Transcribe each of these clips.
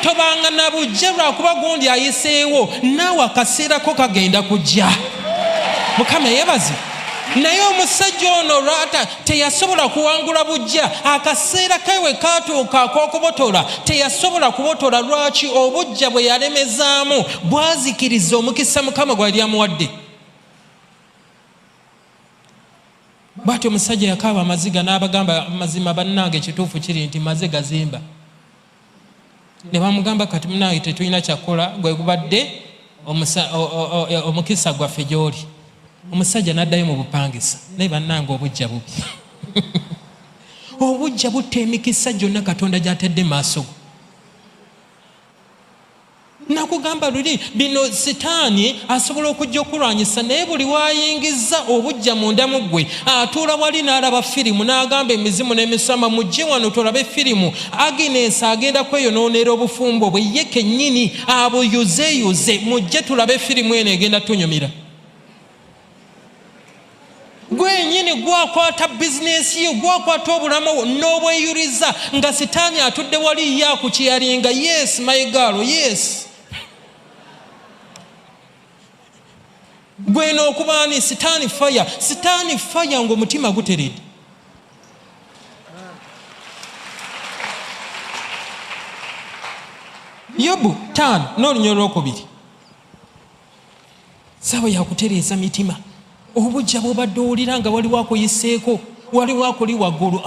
tobanga na bujja lwakuba gundi ayiseewo naawe akaseerako kagenda kujja. Mukama yebaze. Naye omusajja ono lwata teyasobola kuwangula bujja, akaseera kewe katuuka ak'okubotola teyasobola kubotola. Lwaki? Obujja bwe yalemezaamu bwazikiriza omukisa Mukama gwe yali amuwadde. Bw'atyo omusajja yakaaba amaziga n'abagamba, mazima bannange ekituufu kiri nti maze gazimba. Ne bamugamba kati munange tetulina kyakola, gwe gubadde omukisa gwaffe gy'oli. Omusajja n'addayo mu bupangisa. Naye bannange obujja bubi. Obujja butta emikisa gyonna Katonda gy'atadde maaso go. Nakugamba luli bino sitaani asobola okujja okulwanyisa, naye buli wayingiza obujja munda mu ggwe atuula wali n'alaba firimu n'agamba emizimu n'emisama mujje wano tulabe firimu. Agnes agenda kweyonoonera obufumbo bwe ye kennyini abuyuzeyuze, mujje tulabe firimu eno egenda tunyumira. Gwenyini gwakwata bizinesi yo, gwakwata obulamu n'obweyuriza nga sitaani atudde wali ye akukiyalinga. Yes my girl, yes. Gweno okubaani sitaani fire, sitaani fire ng'omutima guteredde. Yobu 5 n'olunya olwokubiri. Saawa yakutereeza mitima. Obujja bw'obadde owulira nga waliwo akuyiseeko, waliwo akuli waggulu.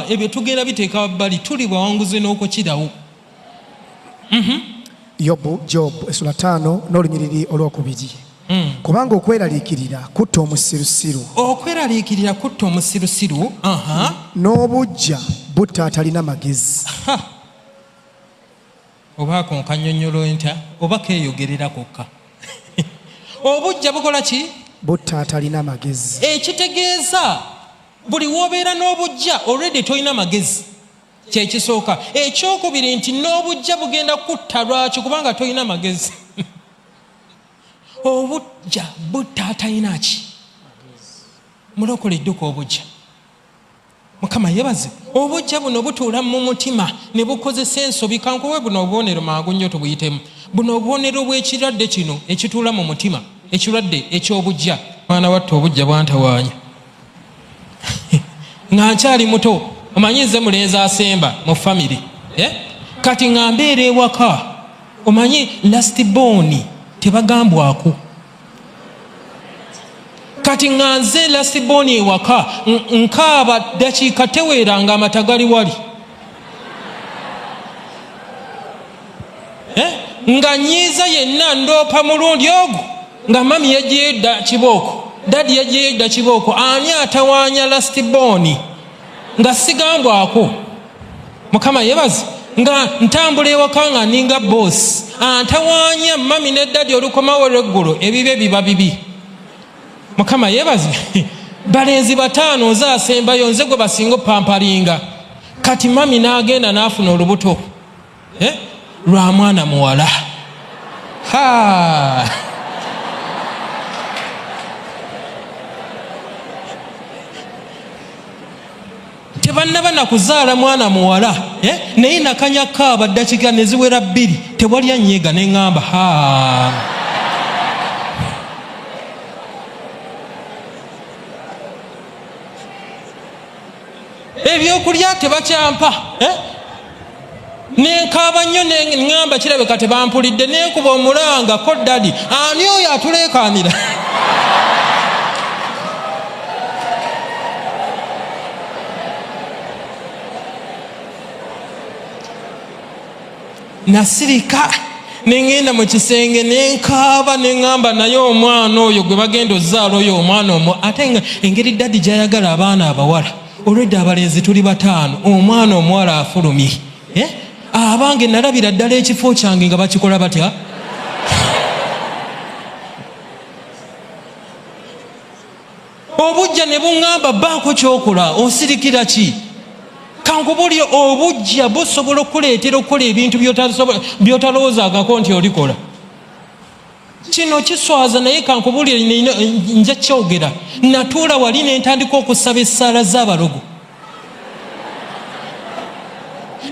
Ebyo tugenda biteeka wabbali, tuli bawanguzi n'okukirawo. Job essula 5 n'olunyiriri olwokubiri. Kubanga okweraliikirira kutta omusirusiru. Okweraliikirira kutta omusirusiru. N'obujja butta atalina magezi. Oba ako nkanyonyolo enta oba keeyogerera kokka. Obujja bukola ki? Butta atalina magezi. Ekitegeeza buli w'obeera n'obujja already tolina magezi. Kyekisooka. Ekyokubiri nti n'obujja bugenda kutta. Lwaki? Kubanga tolina magezi. Obujja butta atalina ki? Mulokole edduka obujja. Mukama yebaze. Obujja buno butuula mu mutima ne bukozesa ensobi. Kankuwe buno obubonero mangu nnyo tubuyitemu. Buno obubonero bw'ekirwadde kino ekituula mu mutima, ekirwadde eky'obujja. Mwana wattu obujja bwantawaanya. Nga nkyali muto, omanyi nze mulenzi asemba mu family. Kati nga mbeera ewaka, omanyi last born tebagambwako. Kati nga nze last born ewaka nkaaba dakiika teweera nga amata gali wali. Nga nyiiza yenna ndoopa mulundi ogwo nga mami yagyedda kibooko, dadi yagyedda kibooko, ani atawaanya last born nga sigambwako. Mukama yebaze. Nga ntambula ewaka nga ninga boss antawaanya mami ne dadi olukomawo lweggulo, ebibe biba bibi. Mukama yebaze. Balenzi bataano nze asembayo, nze gwe basinga opampalinga. Kati mami n'agenda n'afuna olubuto lwa mwana muwala. Tebannaba na kuzaala mwana muwala, naye nakanya kaaba ddakiika ne ziwera 2 tewali annyeega ne ŋŋamba ebyokulya tebakyampa. Nenkaaba nnyo ne ŋŋamba kirabika tebampulidde, nenkuba omulanga ko dadi ani oyo atuleekaanira. Nasirika nengenda mu kisenge nenkaaba neŋŋamba naye omwana oyo gwe bagenda ozaala oyo omwana omwo, ate nga engeri dadi gy'ayagala abaana abawala. Olwedde abalenzi tuli 5, omwana omuwala afulumye. Abange nalabira ddala ekifo kyange nga bakikola batya. Obujja ne buŋŋamba baako kyokola, osirikira ki? Kankubuli obujja busobola okuleetera okukola ebintu by'otalowoozangako nti olikola. Kino kiswaza, naye kankubuli nja kyogera. Natuula wali ne ntandika okusaba essaala z'abalogo.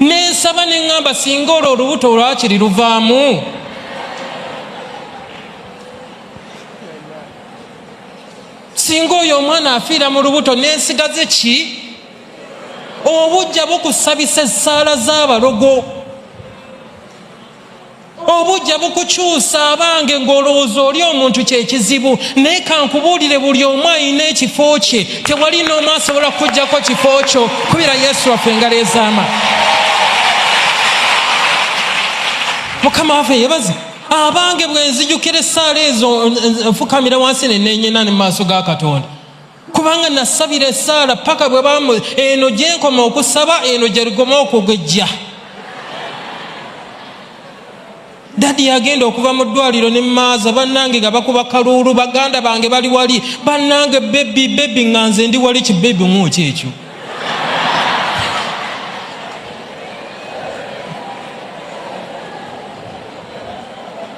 nensaba neŋŋamba singa olwo olubuto olwakiri luvaamu. Singa oyo omwana afiira mu lubuto nensigaze ki? Obujja bukusabisa essaala z'abalogo, obujja bukukyusa abange ng'olowooza oli omuntu kyekizibu. Naye kankubuulire, buli omu alina ekifo kye, tewali n'omu asobola kuggyako kifo kyo. Kubira Yesu waffe engalo ezaama. Mukama waffe yebaze. Abange bwe nzijukira essaala ezo nfukamira wansi neneenyena ne mu maaso ga Katonda, kubanga nasabira essaala paka bwe eno gye nkoma okusaba, eno gye ligoma okugejja. Dadi yagenda okuva mu ddwaliro ne maaza bannange nga bakuba kaluulu, baganda bange bali wali, bannange bebi nga nze ndi wali kibebi muki ekyo.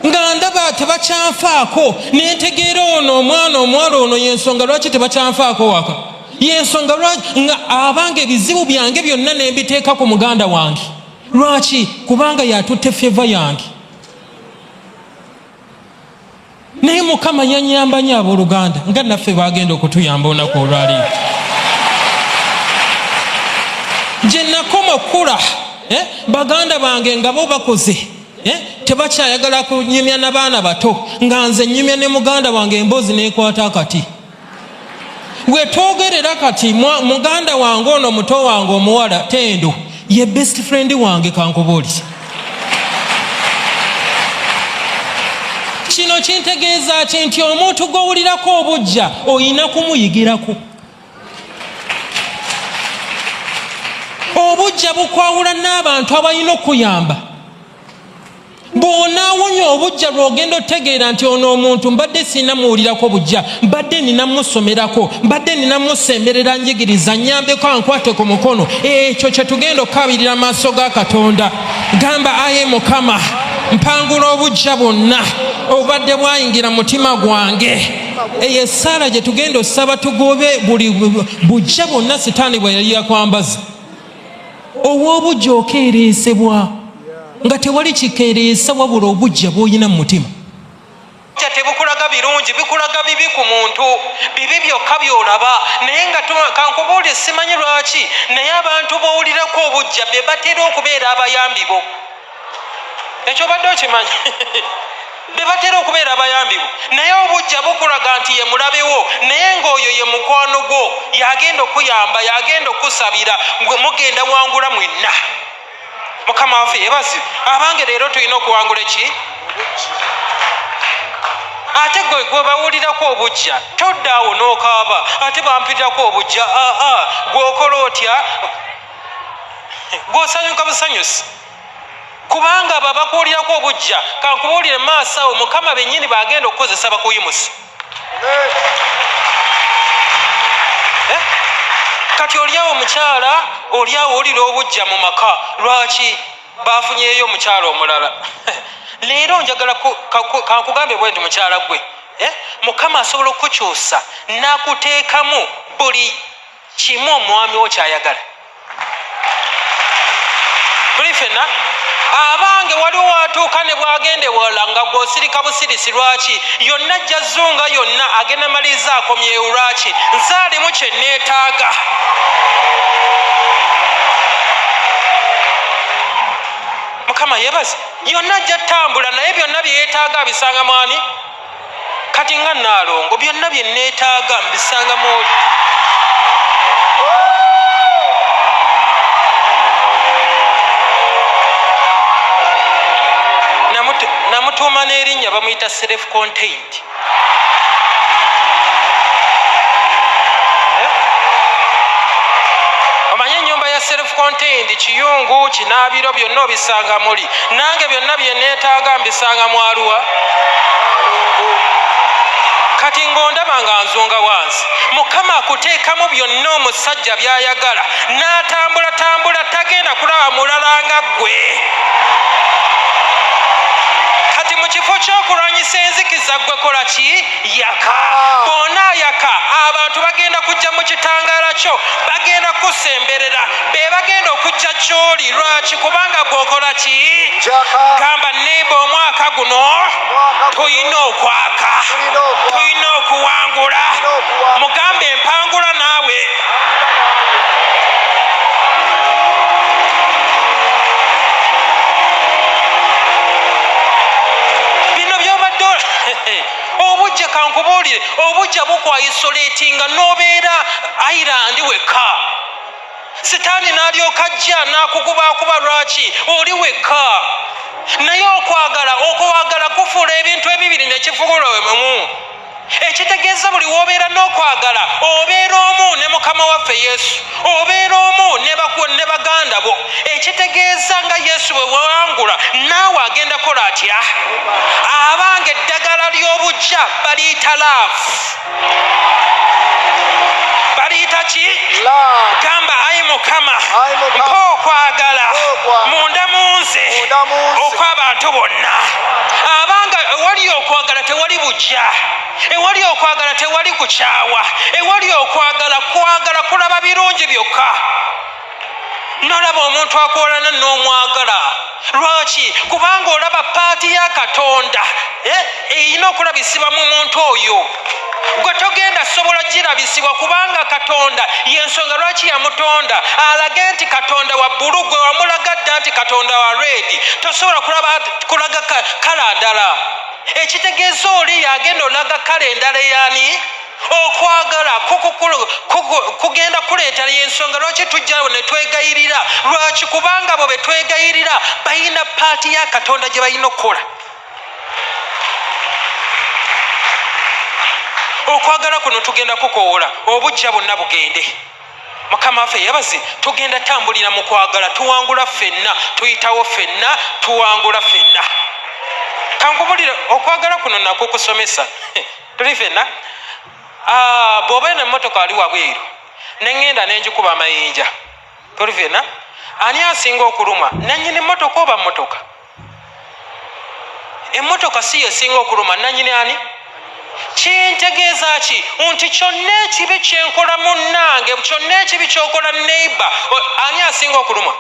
Nga ndaba tebakyanfaako, nentegeera ono omwana omuwala ono yensonga lwaki tebakyanfaako waka. Yensonga lwaki nga abange ebizibu byange byonna nembiteeka ku muganda wange. Lwaki? Kubanga yatutte feva yange. Naye Mukama yanyamba nnyo abooluganda nga naffe bagenda okutuyamba olunaku olwaleero. Gye nakoma okula baganda bange nga bo bakoze tebakyayagala kunyumya n'abaana bato, nga nze nyumya ne muganda wange emboozi neekwata akati. Bwe twogerera kati muganda wange ono muto wange omuwala Tendo ye best friend wange kankubuulire. Kino kintegeeza ki? Nti omuntu gw'owulirako obujja oyina kumuyigirako. Obujja bukwawula n'abantu abalina okuyamba. Bw'onaawonya obujja lw'ogenda otegeera nti ono omuntu mbadde sina muwulirako bujja, mbadde nina musomerako, mbadde nina musemberera njigiriza, nnyambeko ankwate ku mukono. Ekyo kye tugenda okukabirira maaso ga Katonda. Gamba aye Mukama, mpangula obujja bwonna obadde bwayingira mutima gwange. Eyo essaala gye tugenda osaba tugobe buli bujja bwonna sitaani bwe yali yakwambaza. Ow'obujja okeereesebwa nga tewali kikeereesa wabula obujja bw'olina mu mutima. Tebukulaga birungi, bikulaga bibi ku muntu, bibi byokka by'olaba. Naye nga kankubuulire, simanyi lwaki, naye abantu b'owulirako obujja be batera okubeera abayambi bo. Ekyo badde okimanyi? Be batera okubeera abayambi bo. Naye obujja bukulaga nti ye mulabewo, naye ng'oyo ye mukwano gwo, yagenda okuyamba, yagenda okusabira, mugenda wangula mwenna. Mukama waffe yebazi. Abange leero tulina okuwangula ki? Ate gwe bawulirako obujja toddaawo n'okaaba, ate bampirirako obujja gweokola otya? Gw'osanyuka busanyusi. Kubanga abo abakuwulirako obujja kankubuulire maaso awo Mukama bennyini bagenda okukozesa bakuyimusa. Kati oliawo omukyala, oliawo olira obujja mu maka. Lwaki? Bafunyeeyo omukyala omulala. Leero njagala kankugambe bwe nti mukyala gwe, Mukama asobola okukyusa n'akuteekamu buli kimu omwami wo kyayagala. Tuli ffenna abange waliwo watuuka ne bwagende wala nga gw'osirika busirisi. Lwaki? Yonna ajja zzunga yonna agenda maliriza akomyewo. Lwaki? Nsaalimu kye neetaaga. Mukama yebaze. Yonna ajja ttambula naye byonna bye yeetaaga abisanga mwani? Kati nga Naalongo byonna bye neetaaga mbisanga mwoli. Namutuuma n'erinnya bamuyita self contained. Omanye ennyumba ya self contained, kiyungu, kinaabiro byonna obisanga muli. Nange byonna bye neetaaga mbisanga mu Arua. Kati ng'ondaba nga nzunga wansi. Mukama akuteekamu byonna omusajja by'ayagala, n'atambula tagenda kulaba mulala nga ggwe. Kati mu kifo ekyokulwanyisa enzikiza gwe kola ki? Yaka. Bw'ona yaka abantu bagenda kujja mu kitangaala kyo, bagenda kusemberera, be bagenda okujja gy'oli. Lwaki? Kubanga gwokola ki? Gamba neiba omwaka guno tulina okwaka, tulina okuwangula. Mugambe empangula naawe. Bino byobadde obujja kankubuulire, obujja bukwaisolatinga n'obeera island wekka. Sitaani n'alyoka ajja n'akukubakuba. Lwaki? Oli wekka. Naye okwagala kufuula ebintu ebibiri nekifugula wemu. Ekitegeeza buli w'obeera n'okwagala obeera omu ne Mukama waffe Yesu, obeera omu ne baganda bo. Ekitegeeza nga Yesu bwe wawangula naawe agenda kola atya? Abanga eddagala ly'obujja baliyita laavu. Baliyita ki? Gamba ayi Mukama mpa okwagala munda mu nze okw'abantu bonna. Abanga ewali okwagala tewali bujja, ewali okwagala tewali kukyawa, ewali okwagala kulaba birungi byokka. Nolaba omuntu akwolana n'omwagala. Lwaki? Kubanga olaba paati ya Katonda erina okulabisibwa mu muntu oyo. Gwe togenda sobola girabisibwa kubanga Katonda yensonga lwaki yamutonda. Alage nti Katonda wa bbulu, gwe wamulaga dda nti Katonda wa redi. Tosobola kulaga kala ndala. Ekitegeeza oli yagenda olaga kala endala eyani? Okwagala kugenda kuleeta yensonga lwaki tujjawo ne twegayirira. Lwaki? Kubanga bo betwegayirira balina paati ya Katonda gye balina okukola. Okwagala kuno tugenda kukoola obujja bonna bugende. Mukama waffe yebaze, tugenda tambulira mu kwagala, tuwangula ffenna, tuyitawo ffenna, tuwangula ffenna. Kankubulire okwagala kuno nako kusomesa. Tuli ffenna bw'oba n'emmotoka ali wabweru neŋŋenda n'engikuba amayinja. Tuli ffenna ani asinga okuluma? Nannyini emmotoka oba mmotoka? Emmotoka si yesinga okuluma, nannyini ani? Kintegeeza ki? Nti kyonna ekibi kyenkola munnange, kyonna ekibi kyokola neighbor, ani asinga okuluma?